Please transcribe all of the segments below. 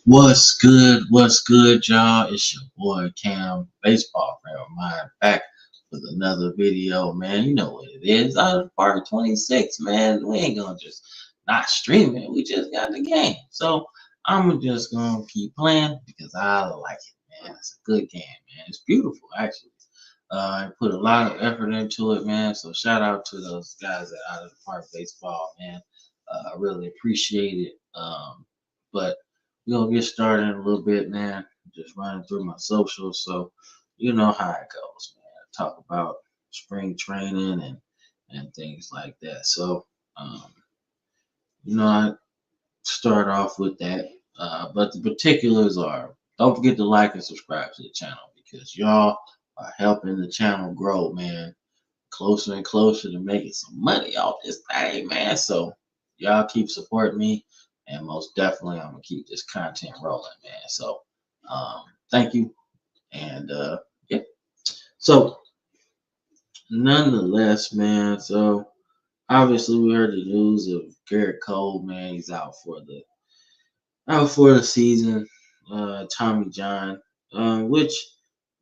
What's good? What's good, y'all? It's your boy Cam, baseball friend of mine, back with another video, man. You know what it is. Out of part 26, man. We ain't gonna just not stream it. We just got the game. So I'm just gonna keep playing because I like it, man. It's a good game, man. It's beautiful, actually. I put a lot of effort into it, man. So shout out to those guys at Out of the Park Baseball, man. I really appreciate it. But we're gonna get started in a little bit, man. Just running through my socials, so you know how it goes, man. Talk about spring training and things like that. So, um, I start off with that. But the particulars are: don't forget to like and subscribe to the channel because y'all are helping the channel grow, man. Closer and closer to making some money off this thing, man. So y'all keep supporting me, and most definitely I'm gonna keep this content rolling, man. So thank you, and yeah. So nonetheless, man. So obviously we heard the news of Garrett Cole, man. He's out for the season. Tommy John, which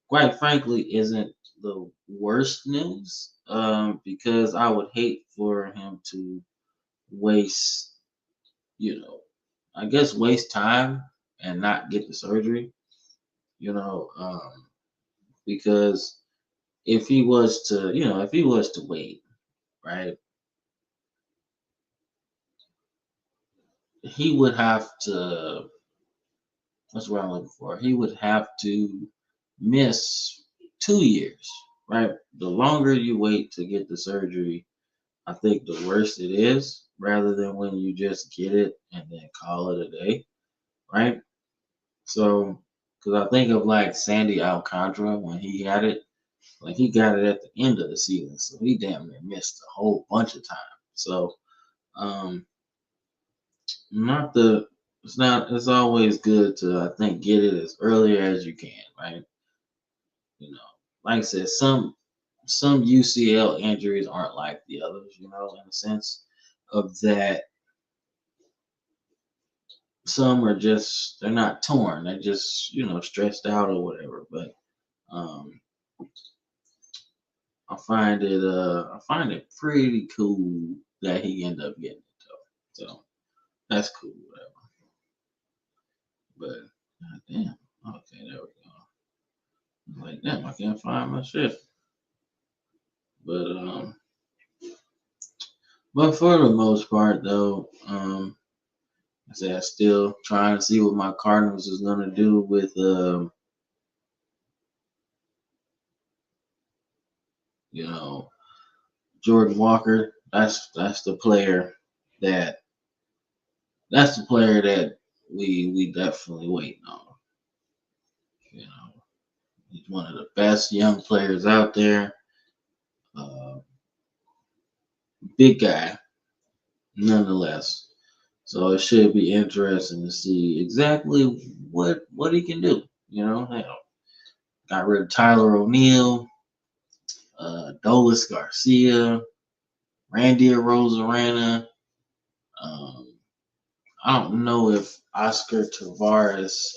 quite frankly isn't the worst news, because I would hate for him to waste, you know, I guess waste time and not get the surgery, you know, because if he was to wait, right, he would have to, what's what I'm looking for? He would have to miss 2 years, right? The longer you wait to get the surgery, I think the worse it is, rather than when you just get it and then call it a day, right? So, because I think of like Sandy Alcantara when he had it, like he got it at the end of the season, so he damn near missed a whole bunch of time. So, um, not the it's not it's always good to, I think, get it as early as you can, right? You know, like I said, some UCL injuries aren't like the others, in a sense of that some are just, they're not torn, they're just, stressed out or whatever. But um I find it pretty cool that he ended up getting it though. So that's cool, whatever. But god damn. Okay, there we go. I'm like, damn, I can't find my shit. But for the most part though, I say I still trying to see what my Cardinals is gonna do with you know, Jordan Walker. That that's the player that we definitely waiting on. You know, he's one of the best young players out there. Uh, Big guy, nonetheless. So it should be interesting to see exactly what he can do. Hell, got rid of Tyler O'Neill, Dolis Garcia, Randy Rosarena. Um, I don't know if Oscar Tavares,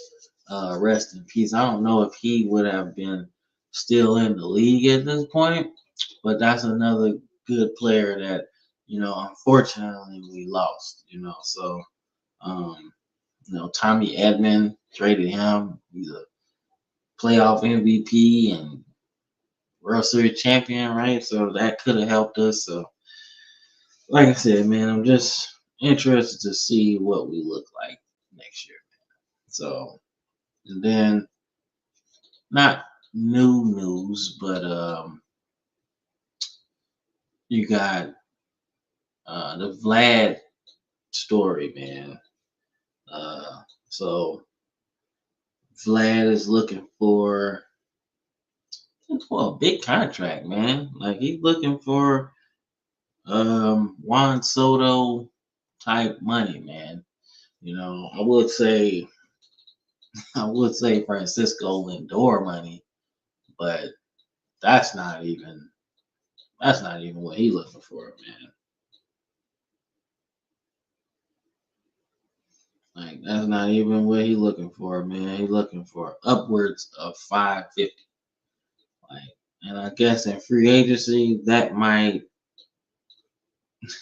rest in peace. I don't know if he would have been still in the league at this point, but that's another good player that, unfortunately we lost, So, um, Tommy Edman traded him. He's a playoff MVP and World Series champion, right? So that could have helped us. So, like I said, man, I'm just interested to see what we look like next year. So, and then not new news, but you got the Vlad story, man. So Vlad is looking for a big contract, man. Like he's looking for Juan Soto type money, man. I would say I would say Francisco Lindor money, but that's not even that's not even what he's looking for, man. Like that's not even what he looking for, man. He looking for upwards of 550. Like, and I guess in free agency that might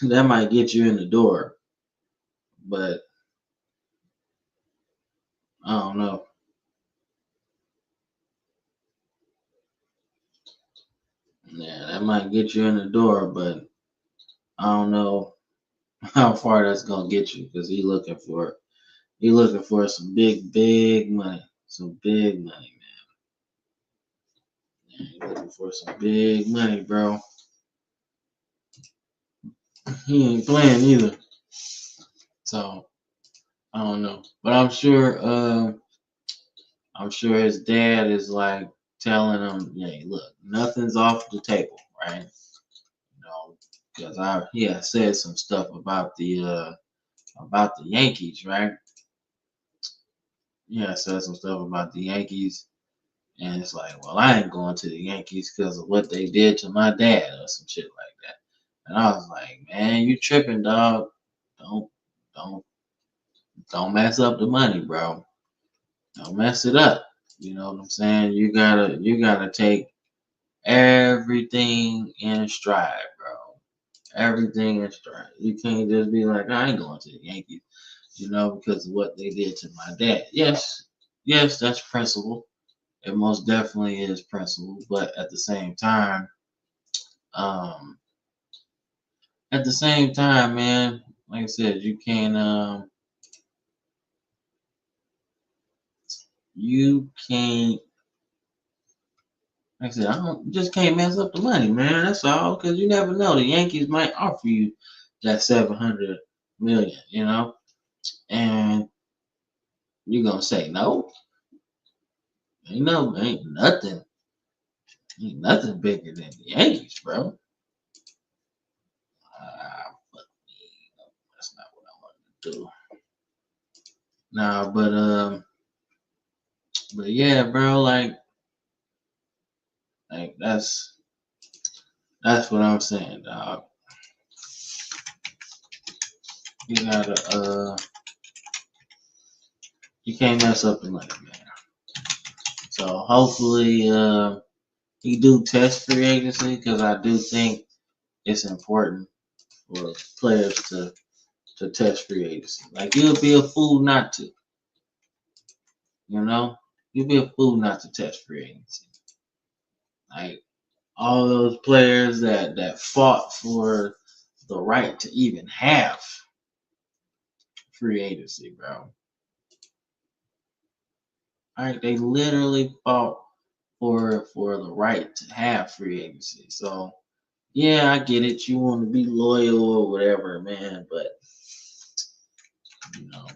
that might get you in the door, but I don't know. Yeah, that might get you in the door, but I don't know how far that's gonna get you because he looking for some big money, some big money, man. He looking for some big money, bro. He ain't playing either, so I don't know, but I'm sure his dad is like telling him, "Hey, look, nothing's off the table, right?" You know, because he had said some stuff about the Yankees, right? Yeah, said some stuff about the Yankees, and it's like, well, I ain't going to the Yankees because of what they did to my dad or some shit like that. And I was like, man, you tripping, dog? Don't don't don't mess up the money, bro. Don't mess it up. You know what I'm saying? You gotta take everything in stride, bro. Everything in stride. You can't just be like, I ain't going to the Yankees, because of what they did to my dad. Yes, that's principle. It most definitely is principle, but um, at the same time, man, like I said, you can't, like I said, I don't just can't mess up the money, man. That's all, because you never know. The Yankees might offer you that 700 million, and you're gonna say no. Ain't nothing bigger than the Yankees, bro. But that's not what I want to do. Nah, but yeah, bro, like that's what I'm saying, dog. You gotta you can't mess up the money, man. So hopefully he do test free agency because I do think it's important for players to test free agency. Like you'll be a fool not to, you know? You'll be a fool not to test free agency. Like all those players that fought for the right to even have free agency, bro. All right, they literally fought for the right to have free agency. So yeah, I get it. You want to be loyal or whatever, man, but you know,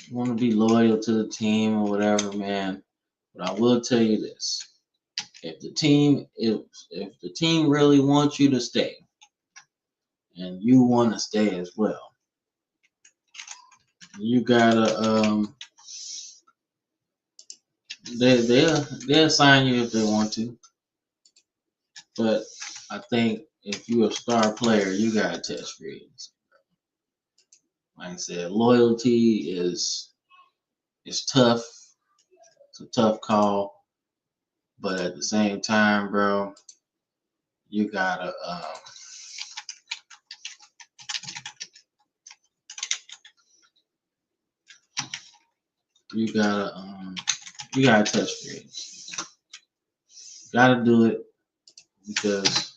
you want to be loyal to the team or whatever, man. But I will tell you this: if the team really wants you to stay, and you want to stay as well, you gotta they'll sign you if they want to. But I think if you're a star player, you gotta test free agency. Like I said, loyalty is tough. It's a tough call, but at the same time, bro, you gotta you gotta you gotta test free agency. You gotta do it because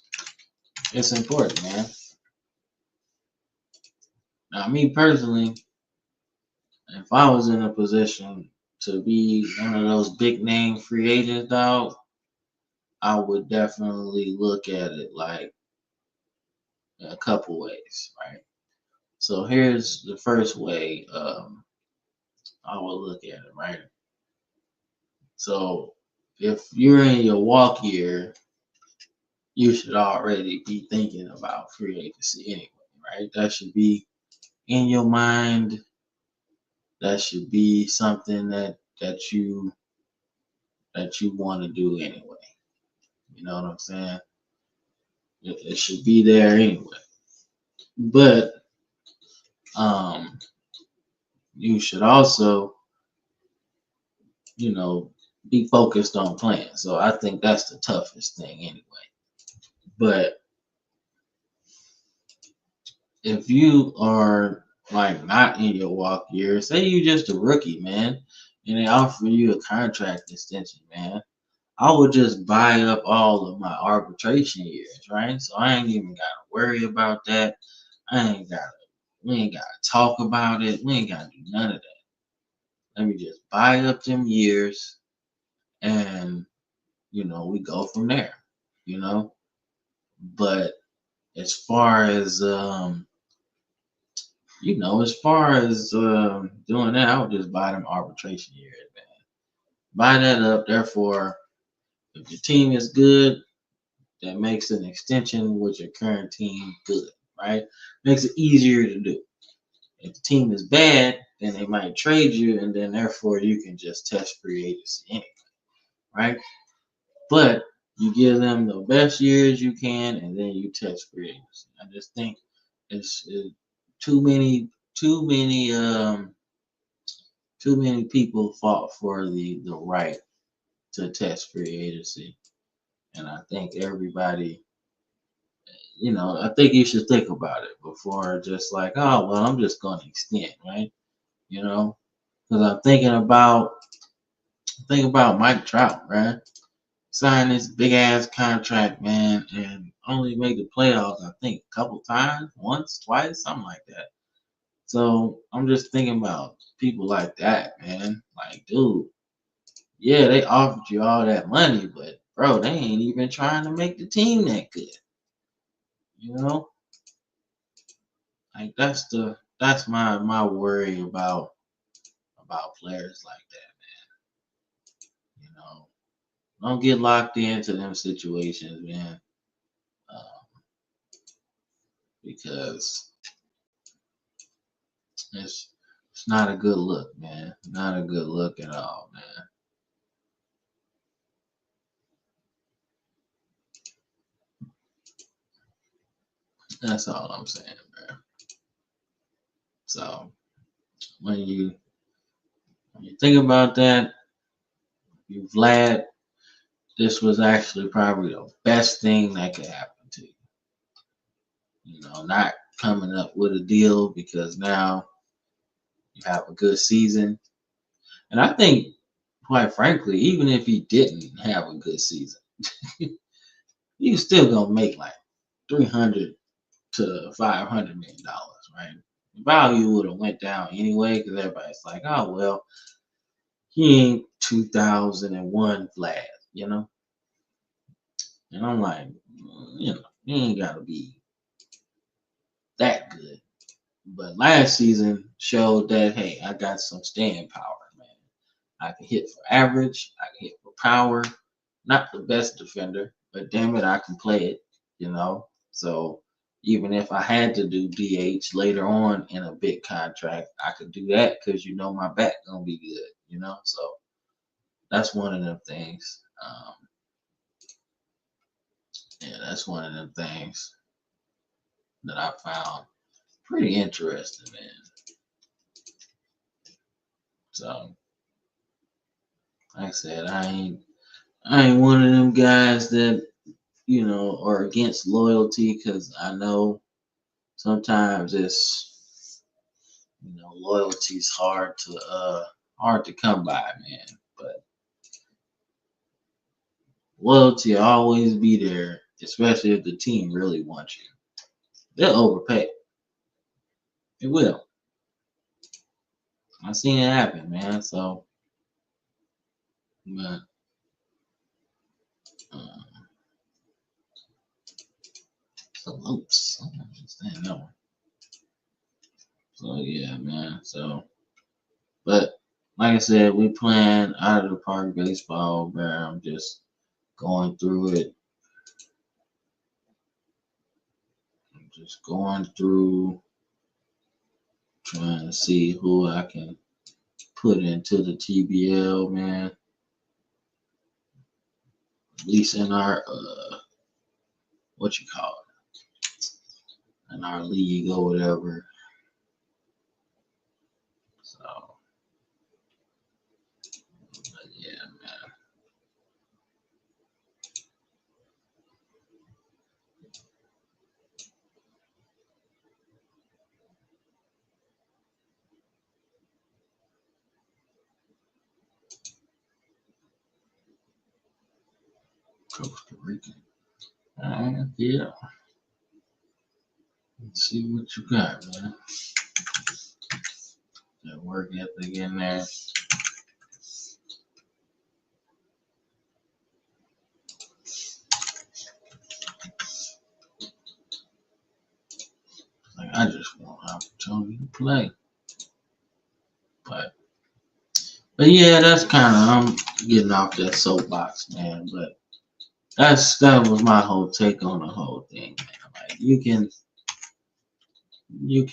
it's important, man. Now, me personally, if I was in a position to be one of those big name free agents, dog, I would definitely look at it like a couple ways, right? So here's the first way I would look at it, right? So if you're in your walk year, you should already be thinking about free agency anyway, right? That should be in your mind. That should be something that you want to do anyway. You know what I'm saying? It should be there anyway. But um, you should also, you know, be focused on playing. So I think that's the toughest thing anyway. But if you are like not in your walk year, say you just a rookie, man, and they offer you a contract extension, man, I would just buy up all of my arbitration years, right? So I ain't even gotta worry about that. I ain't gotta we ain't gotta talk about it. We ain't gotta do none of that. Let me just buy up them years and we go from there, you know. But as far as doing that, I would just buy them arbitration years, man. Buy that up. Therefore, if your team is good, that makes an extension with your current team good, right? Makes it easier to do. If the team is bad, then they might trade you, and then therefore you can just test free agency anyway, right? But you give them the best years you can, and then you test free agency. I just think it's too many, too many, too many people fought for the right to test free agency, and I think everybody, I think you should think about it before just like, oh well, I'm just going to extend, right? You know, because I'm think about Mike Trout, right? Signed this big ass contract, man, and only made the playoffs, I think, a couple times, once, twice, something like that. So I'm just thinking about people like that, man. Like, dude, yeah, they offered you all that money, but bro, they ain't even trying to make the team that good. You know, like that's my worry about players like that, man. Don't get locked into them situations, man, because it's it's not a good look, man. Not a good look at all, man. That's all I'm saying, man. So when you think about that, you Vlad, this was actually probably the best thing that could happen to you. Not coming up with a deal because now you have a good season. And I think, quite frankly, even if he didn't have a good season, you still gonna make like 300 to $500 million, right? The value would have went down anyway because everybody's like, oh well, he ain't 2001 Vlad, you know. And I'm like, he ain't gotta be that good. But last season showed that hey, I got some staying power, man. I can hit for average, I can hit for power. Not the best defender, but damn it, I can play it, you know. So even if I had to do DH later on in a big contract, I could do that because my back gonna be good, you know. So that's one of them things. Yeah, that's one of them things that I found pretty interesting, man. So like I said, I ain't one of them guys that are against loyalty because I know sometimes it's loyalty's hard to come by, man. But loyalty will always be there, especially if the team really wants you. They'll overpay. It will. I've seen it happen, man. So, but uh, salutes. I don't understand that one. So yeah, man. So, but like I said, we playing out of the park baseball, where I'm just going through it. I'm just going through trying to see who I can put into the TBL, man. At least in our what you call it, in our league or whatever. So, but yeah, man. Costa Rica. Yeah. Let's see what you got, man. That work ethic in there. Like, I just want an opportunity to play. But yeah, that's kind of, I'm getting off that soapbox, man. But that was my whole take on the whole thing, man. Like, you can you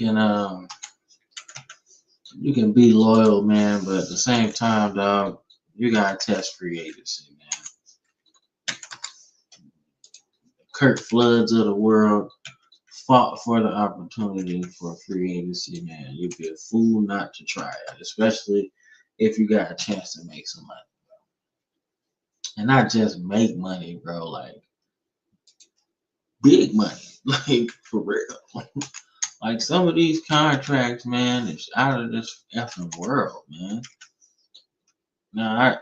can be loyal, man, but at the same time, dog, you gotta test free agency, man. Kurt Floods of the world fought for the opportunity for free agency, man. You'd be a fool not to try it, especially if you got a chance to make some money. And not just make money, bro, like big money, like for real. Like some of these contracts, man, it's out of this effing world, man. Now I'm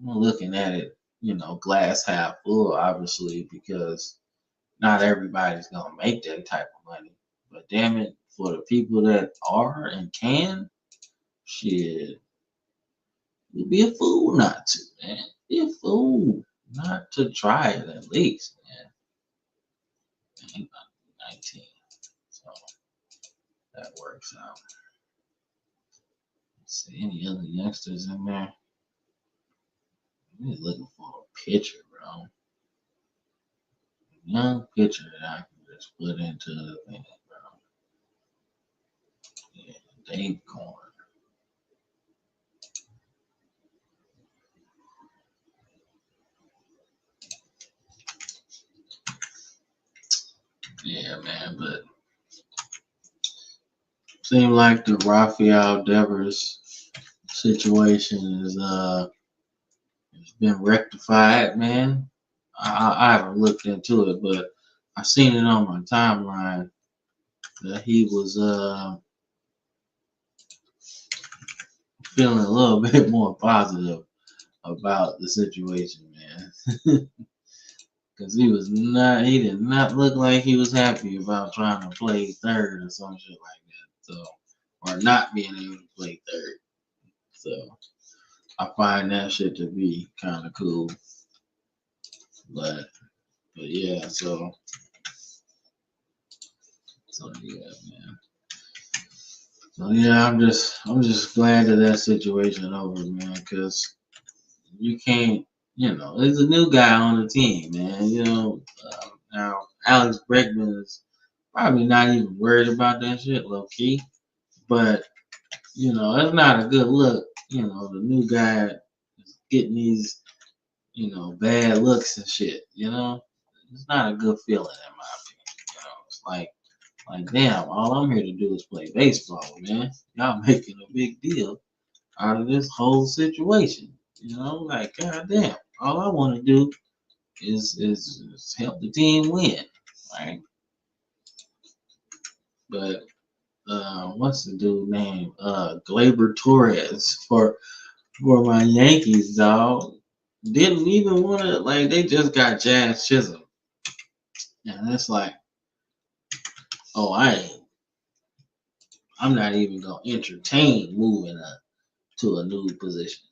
looking at it, glass half full, obviously, because not everybody's gonna make that type of money. But damn it, for the people that are and can, shit, you'd be a fool not to, man. Be a fool not to try it at least, man. Ain't about 19, so that works out. Let's see any other youngsters in there. I'm just looking for a pitcher, bro. Young pitcher that I can just put into the thing, bro. Yeah, Dave Corn. Yeah, man, but seems like the Rafael Devers situation is it's been rectified, man. I haven't looked into it, but I seen it on my timeline that he was feeling a little bit more positive about the situation, man. Because he did not look like he was happy about trying to play third or some shit like that. So, or not being able to play third. So, I find that shit to be kind of cool. But yeah, so yeah, man. So yeah, I'm just glad that situation over, man. Because you can't, there's a new guy on the team, man. Now Alex Bregman is probably not even worried about that shit, low key. But it's not a good look. The new guy is getting these, bad looks and shit. It's not a good feeling in my opinion. It's like damn, all I'm here to do is play baseball, man. Y'all making a big deal out of this whole situation. Like goddamn, all I want to do is help the team win, right? But what's the dude name? Glaber Torres for my Yankees, dog. Didn't even want to like they just got Jazz Chisholm, and it's like, oh, I'm not even gonna entertain moving to a new position.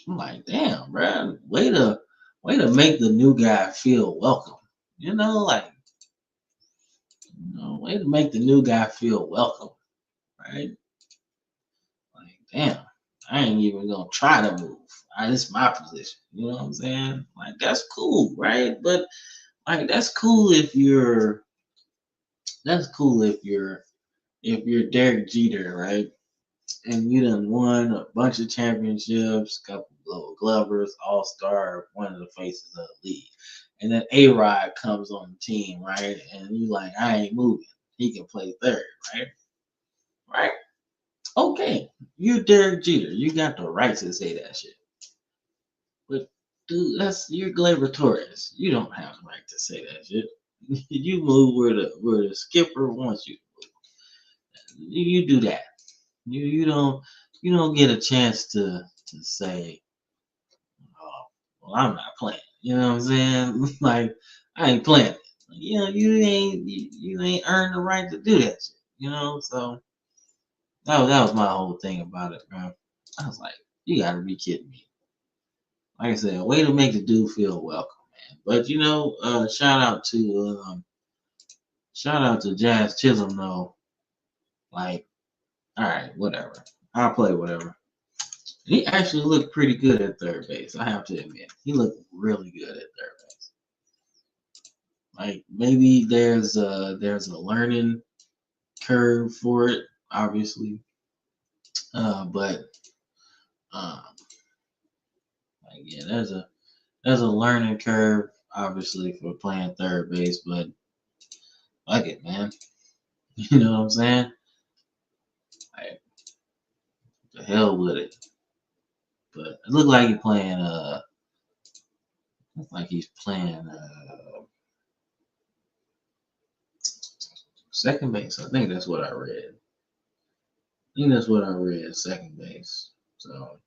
I'm like, damn, bro, way to make the new guy feel welcome. Like, way to make the new guy feel welcome, right? Like, damn, I ain't even gonna try to move. This is my position. You know what I'm saying? Like, that's cool, right? But like, that's cool if you're Derek Jeter, right? and you done won a bunch of championships, couple of Glovers, All Star, one of the faces of the league. And then A Rod comes on the team, right? And you like, I ain't moving. He can play third, right? Right? Okay. You Derek Jeter. You got the right to say that shit. But dude, you're Gleyber Torres. You don't have the right to say that shit. You move where the skipper wants you to move. You do that. You don't get a chance to say, oh, well, I'm not playing. You know what I'm saying? Like, I ain't playing. You ain't earned the right to do that shit. So that was my whole thing about it, bro. I was like, you gotta be kidding me. Like I said, way to make the dude feel welcome, man. But shout out to Jazz Chisholm though. Like, all right, whatever. I'll play whatever. He actually looked pretty good at third base. I have to admit, he looked really good at third base. Like maybe there's a learning curve for it, obviously, but um, like yeah, there's a learning curve, obviously, for playing third base. But fuck it, man. You know what I'm saying? Like the hell with it. But it looked like he's playing. Looks like he's playing second base. I think that's what I read. I think that's what I read. Second base. So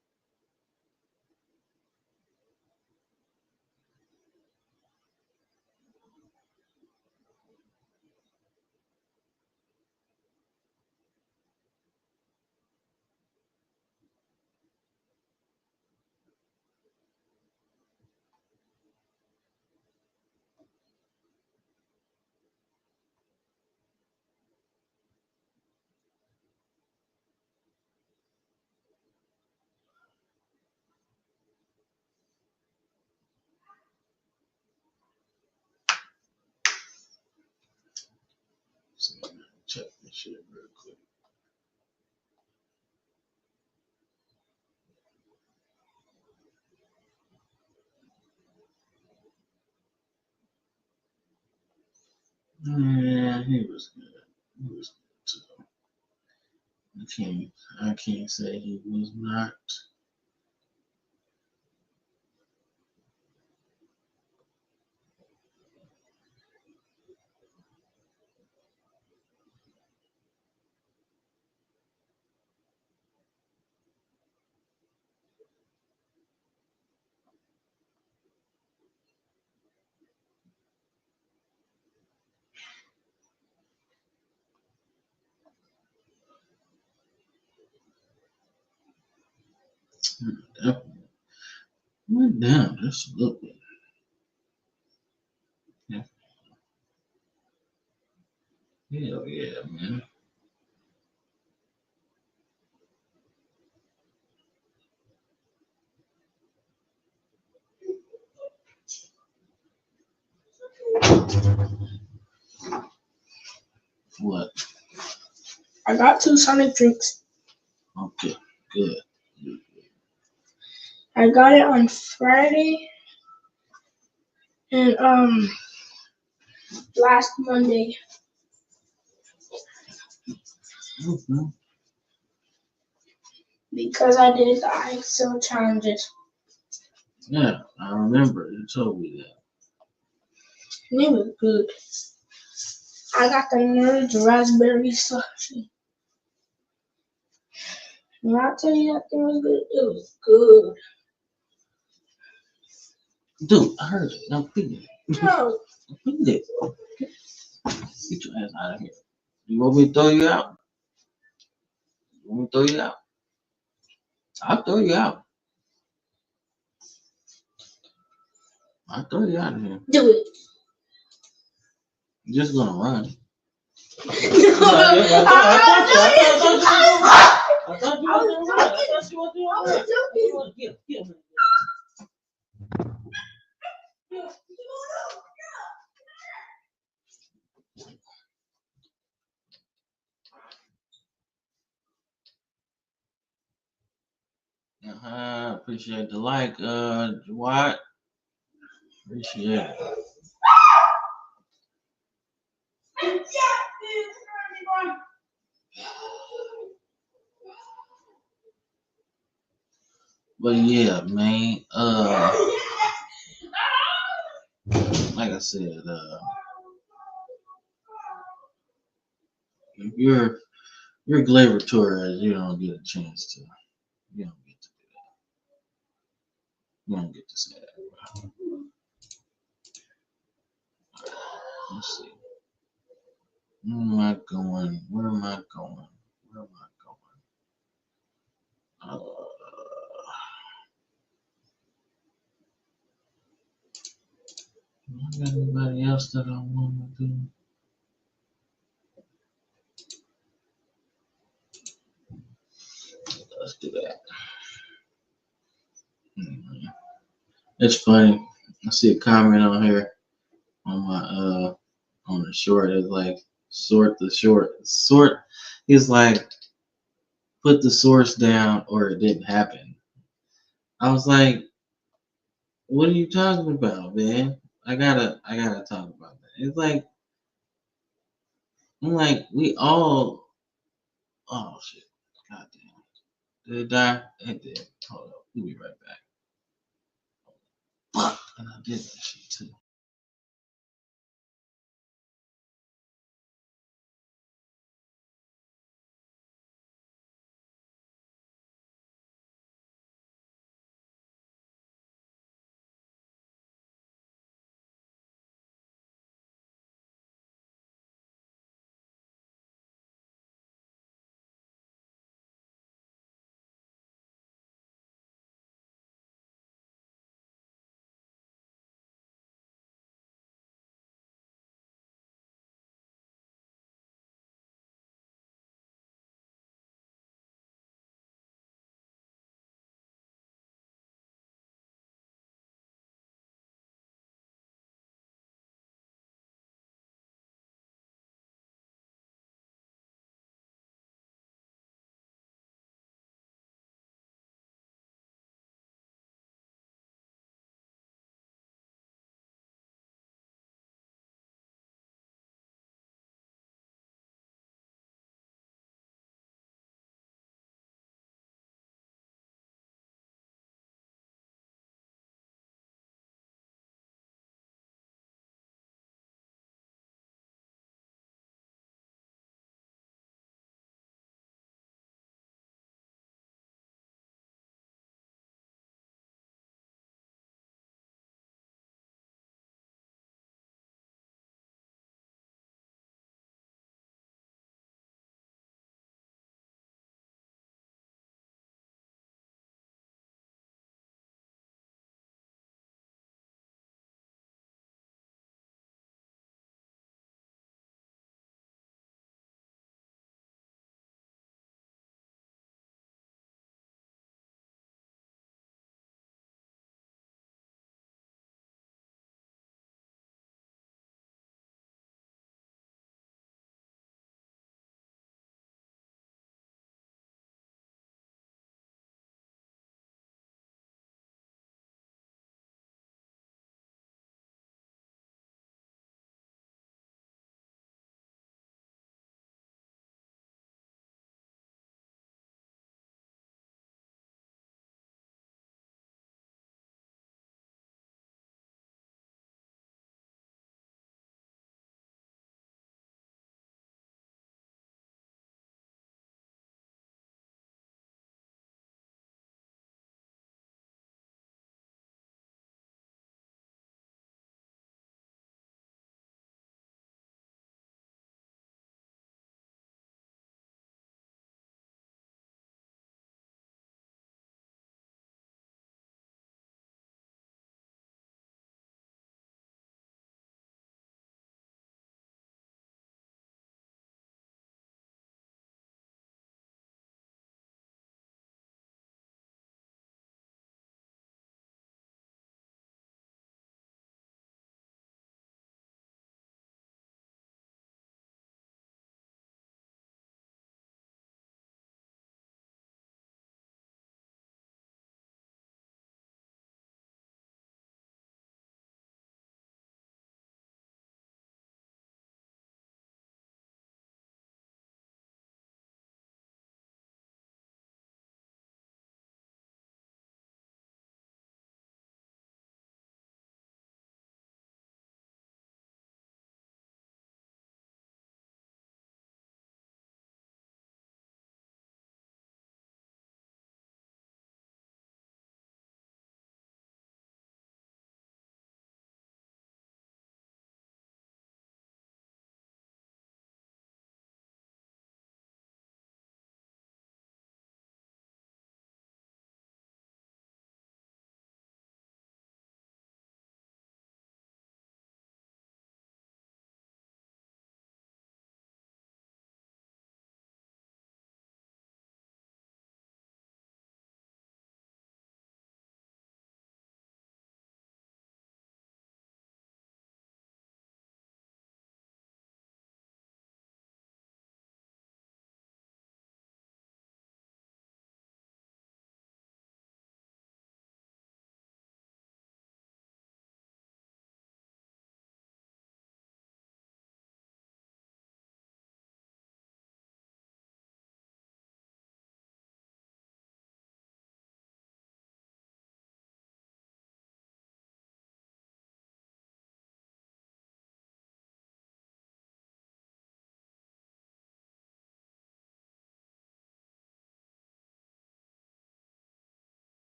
check this shit real quick. Yeah, he was good. He was good too. I can't say he was not. That went down just a little bit. Yeah. Hell yeah, man. What? I got 2 Sonic drinks. Okay, good. I got it on Friday and last Monday. Mm-hmm. Because I did the IXL challenges. Yeah, I remember you told me that. And it was good. I got the Nerds raspberry slushy. When I tell you that thing was good, it was good. Dude, I heard it. Now feed it. No. Feed it. Get your ass out of here. You want me to throw you out? You want me to throw you out? I'll throw you out. I'll throw you out of here. Do it. You're just gonna run. No, I thought you were joking. Appreciate the like, Dwight. Appreciate it. But yeah, man. Like I said, if you're Glaber Torres, you don't get a chance to. You don't get to do that. You don't get to say that. Let's see. Where am I going? Where am I going? Where am I going? Got anybody else that I want to do? Let's do that. It's funny. I see a comment on here on my on the short. It's like sort the short. Sort is like put the source down or it didn't happen. I was like, what are you talking about, man? I gotta talk about that. It's like I'm like we all oh shit. God damn. Did it die? It did. Hold up. We'll be right back. Fuck. And I did that shit too.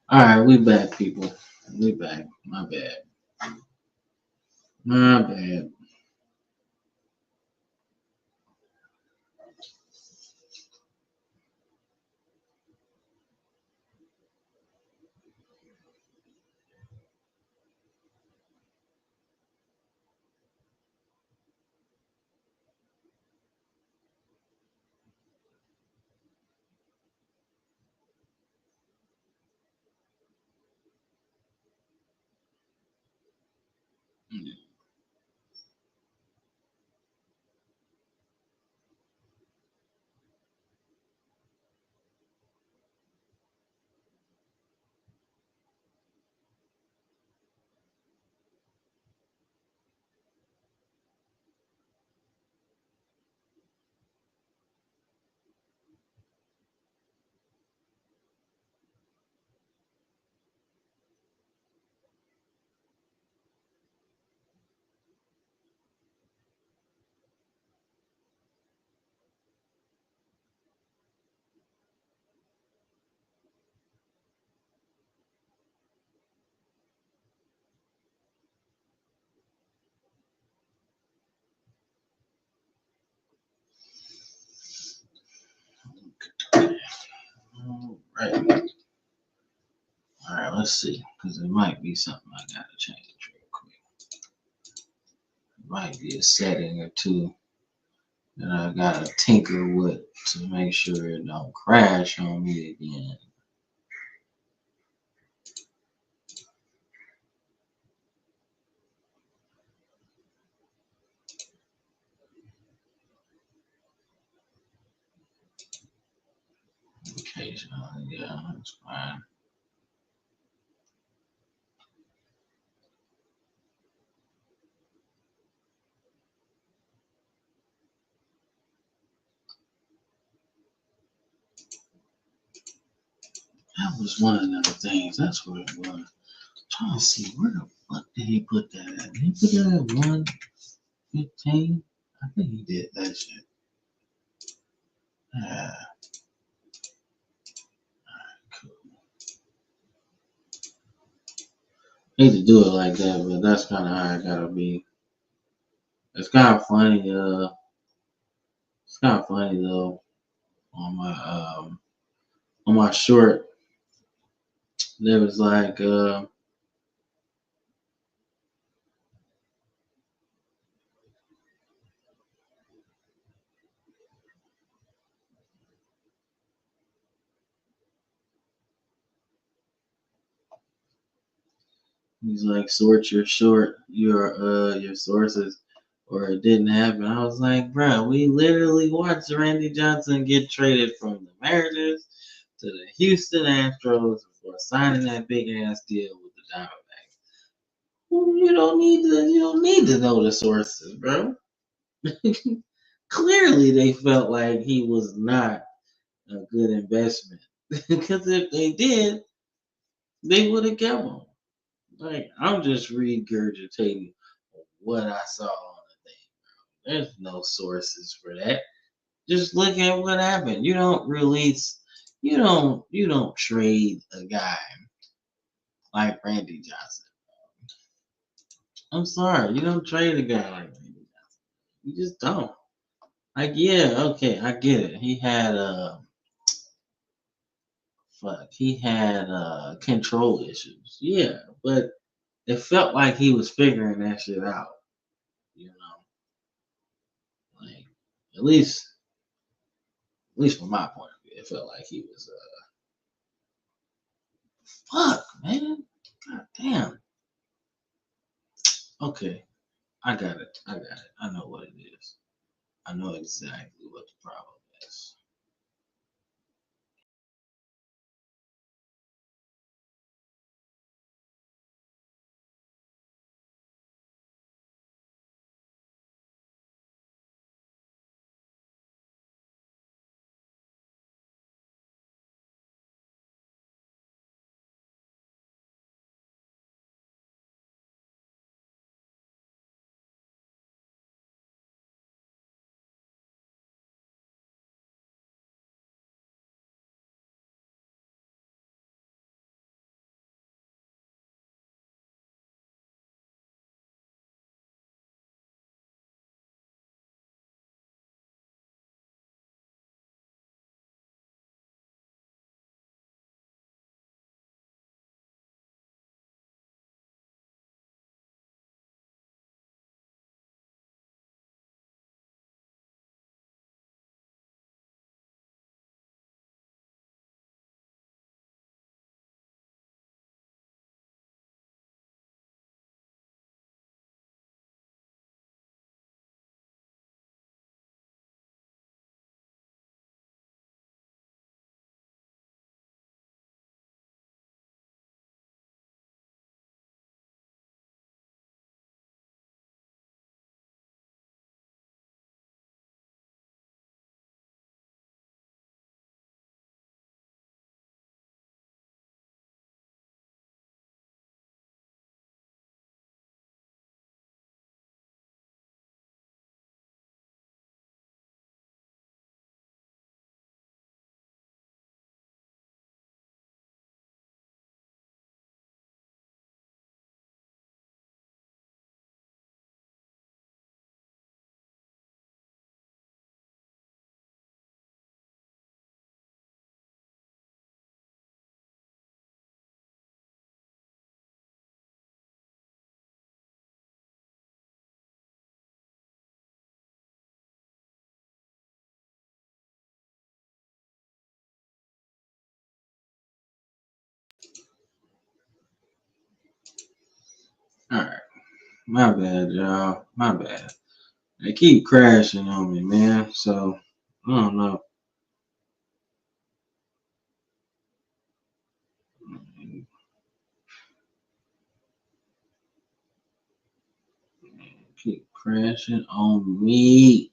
All right, we back, people. We back. My bad. My bad. All right. All right, let's see. Because it might be something I got to change real quick. It might be a setting or two that I got to tinker with to make sure it don't crash on me again. Okay, so yeah, that's fine. That was one of the things. That's what it was. I'm trying to see where the fuck did he put that at? Did he put that at 115? I think he did that shit. Yeah, cool. Hate to do it like that, but that's kind of how it gotta be. It's kind of funny. It's kind of funny though. On my short, there was like he's like sort your sources, or it didn't happen. I was like, bro, we literally watched Randy Johnson get traded from the Mariners to the Houston Astros before signing that big ass deal with the Diamondbacks. Well, you don't need to know the sources, bro. Clearly, they felt like he was not a good investment because if they did, they would have kept him. Like I'm just regurgitating what I saw on the thing. There's no sources for that. Just look at what happened. You don't trade a guy like Randy Johnson. I'm sorry, you don't trade a guy like Randy Johnson. You just don't. Like, yeah, okay, I get it. He had control issues. Yeah, but it felt like he was figuring that shit out. You know, like at least from my point of view, it felt like he was fuck, man. God damn. Okay, I got it. I got it. I know what it is. I know exactly what the problem is. My bad, y'all. My bad. They keep crashing on me, man. So I don't know. Keep crashing on me.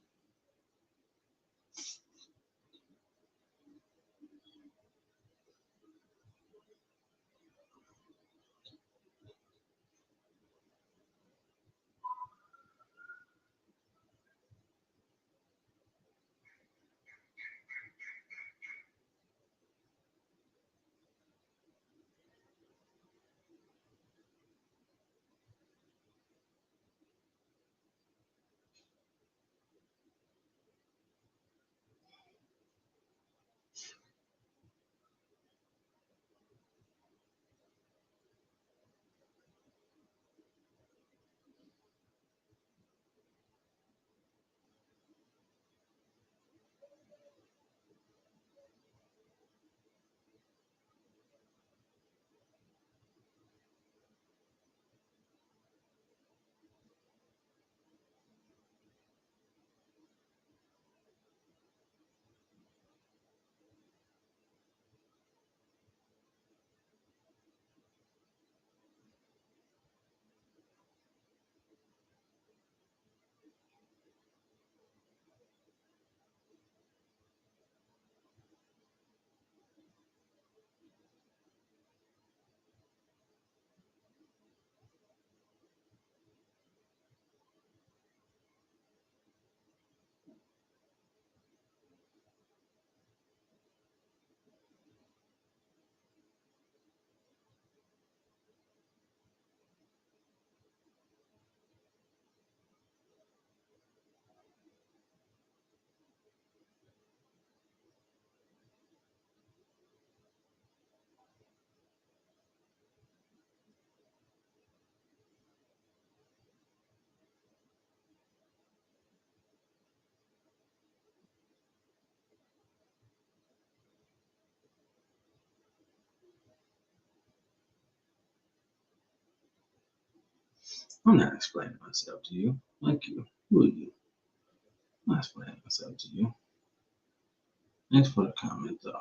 I'm not explaining myself to you. Like you. Who are you? I'm not explaining myself to you. Thanks for the comment, though.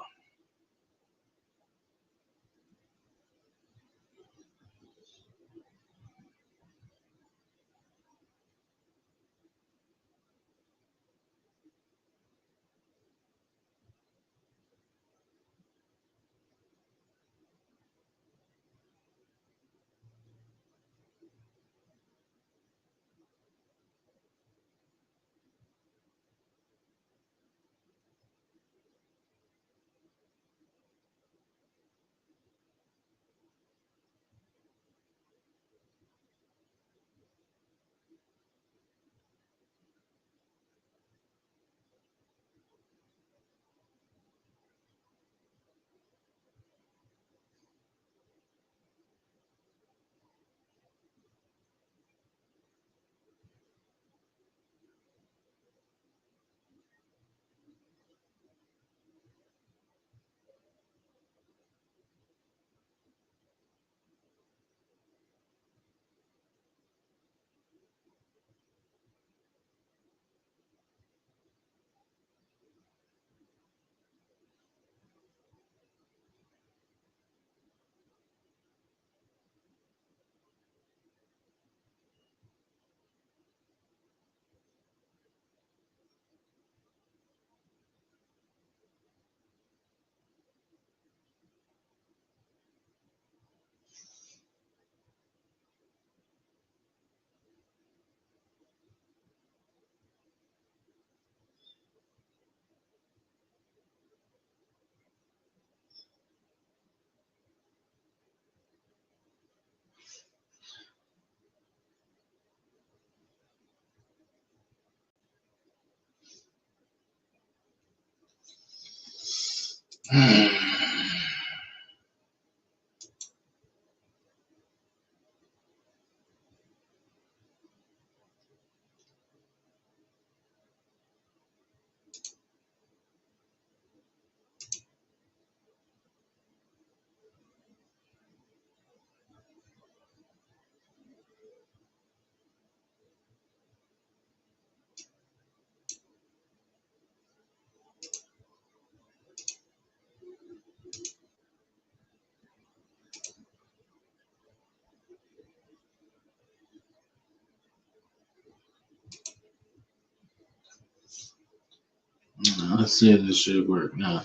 Let's see if this should work now.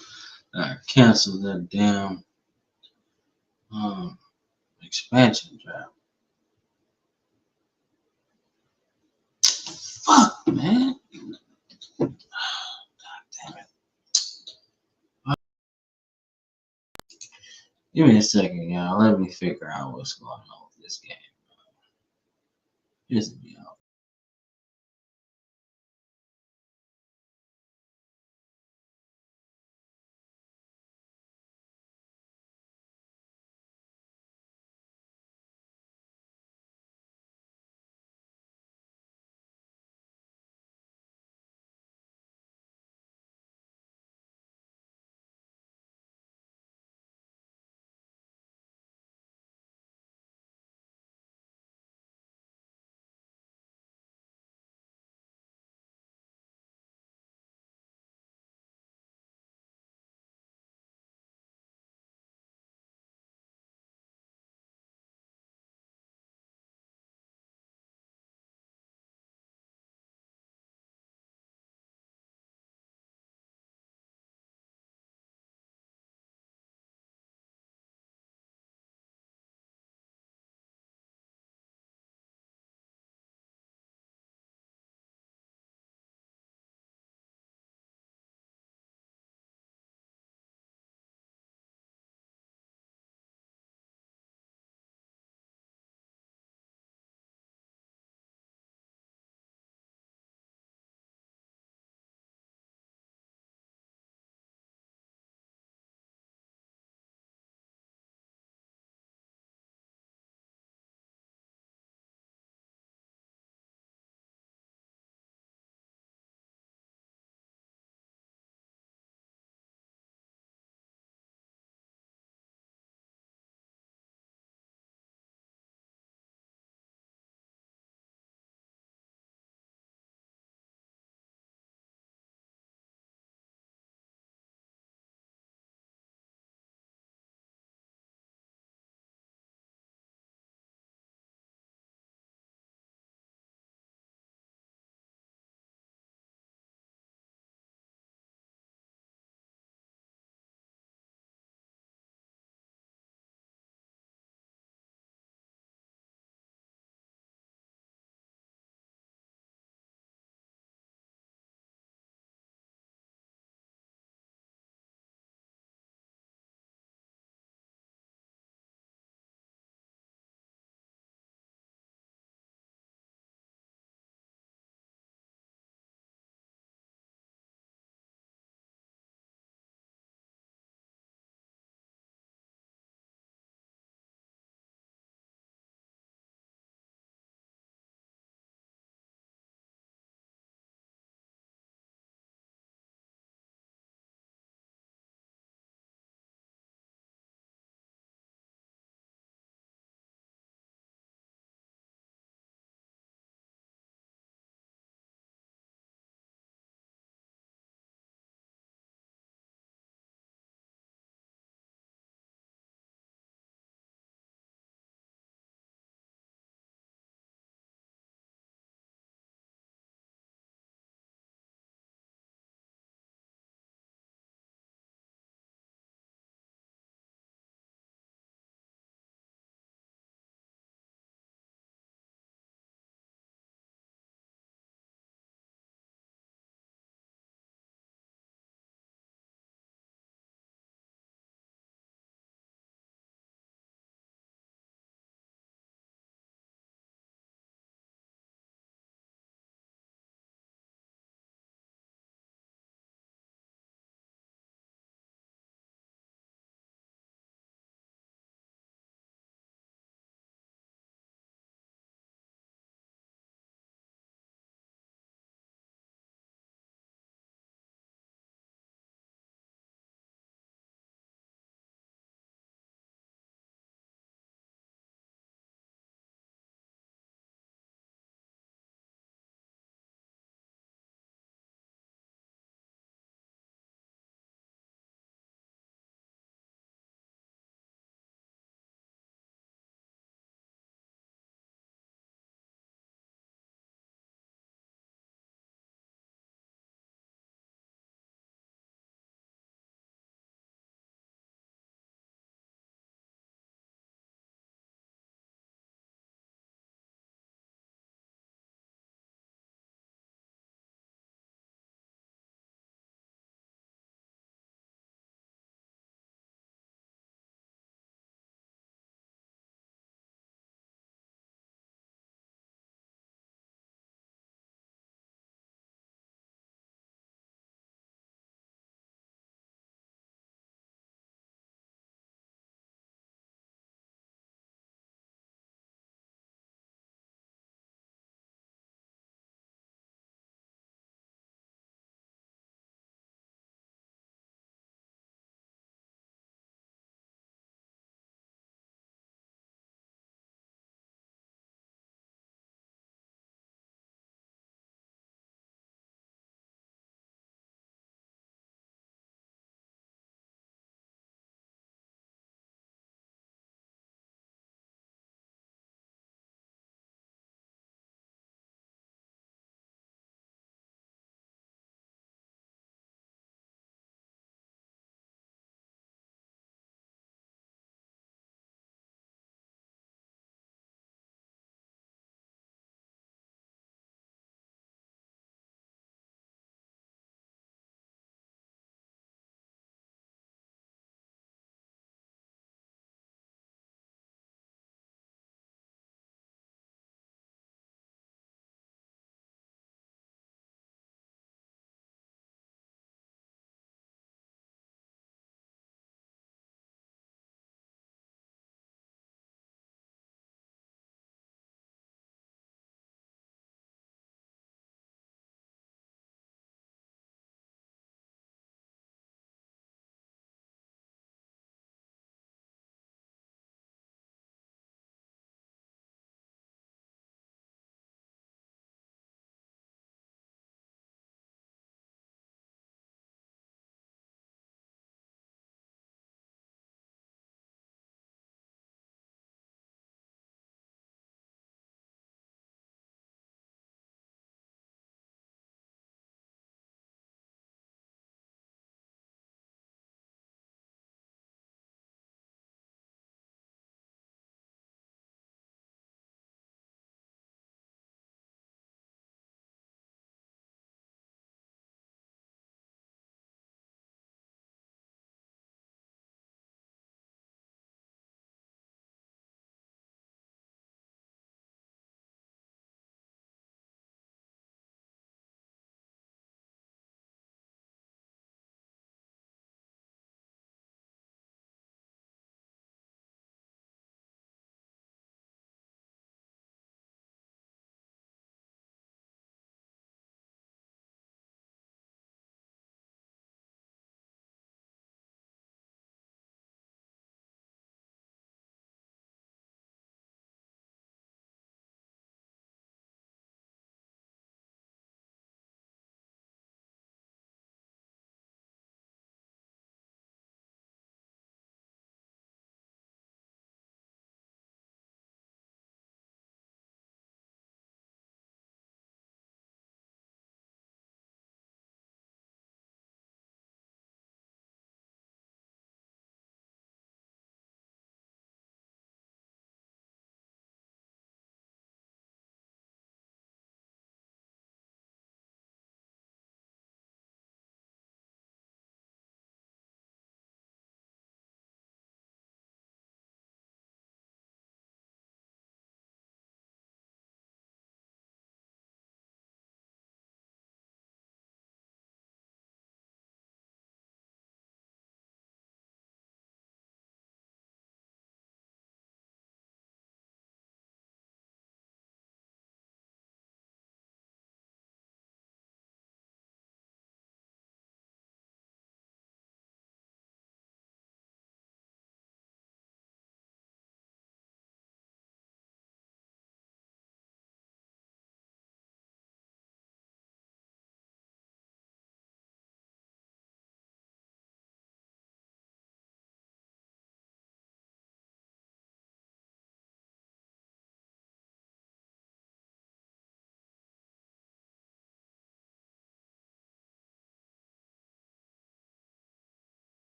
I canceled that damn expansion draft. Fuck, man. God damn it. Give me a second, y'all. Let me figure out what's going on with this game. Just be